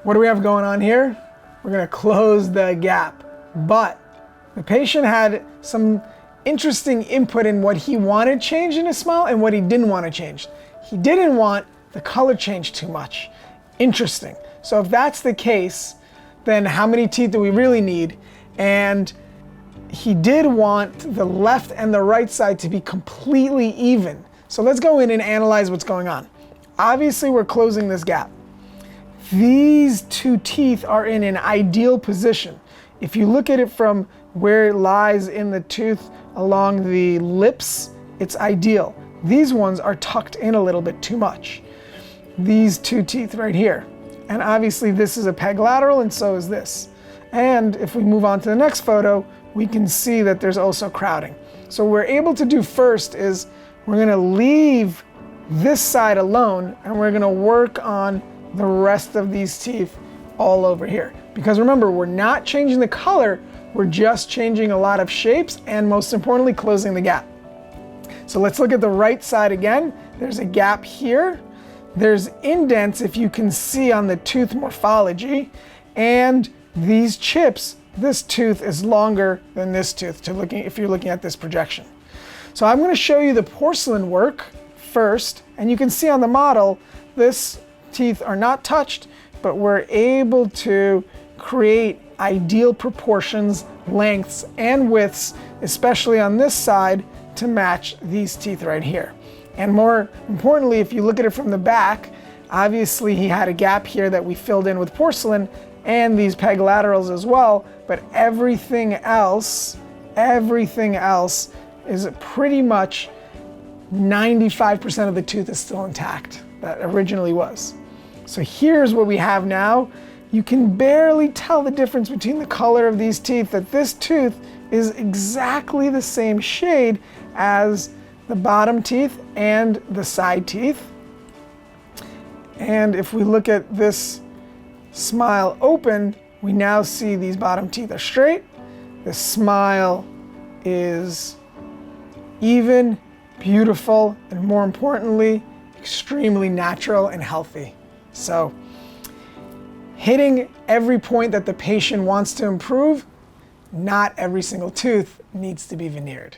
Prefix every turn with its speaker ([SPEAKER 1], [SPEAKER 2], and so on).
[SPEAKER 1] what do we have going on here? We're gonna close the gap. But the patient had some interesting input in what he wanted changed in his smile and what he didn't want to change. He didn't want the color change too much. Interesting. So if that's the case, then how many teeth do we really need? And he did want the left and the right side to be completely even. So let's go in and analyze what's going on. Obviously, we're closing this gap. These two teeth are in an ideal position. If you look at it from where it lies in the tooth along the lips, it's ideal. These ones are tucked in a little bit too much. These two teeth right here. And obviously this is a peg lateral and so is this. And if we move on to the next photo, we can see that there's also crowding. So what we're able to do first is we're gonna leave this side alone and we're gonna work on the rest of these teeth all over here. Because remember, we're not changing the color, we're just changing a lot of shapes and most importantly, closing the gap. So let's look at the right side again. There's a gap here. There's indents, if you can see on the tooth morphology, and these chips, this tooth is longer than this tooth if you're looking at this projection. So I'm going to show you the porcelain work first, and you can see on the model, this teeth are not touched, but we're able to create ideal proportions, lengths, and widths, especially on this side, to match these teeth right here. And more importantly, if you look at it from the back, obviously he had a gap here that we filled in with porcelain and these peg laterals as well, but everything else is pretty much 95% of the tooth is still intact that originally was. So here's what we have now. You can barely tell the difference between the color of these teeth, that this tooth is exactly the same shade as the bottom teeth and the side teeth. And if we look at this smile open, we now see these bottom teeth are straight. The smile is even, beautiful, and more importantly, extremely natural and healthy. So hitting every point that the patient wants to improve, not every single tooth needs to be veneered.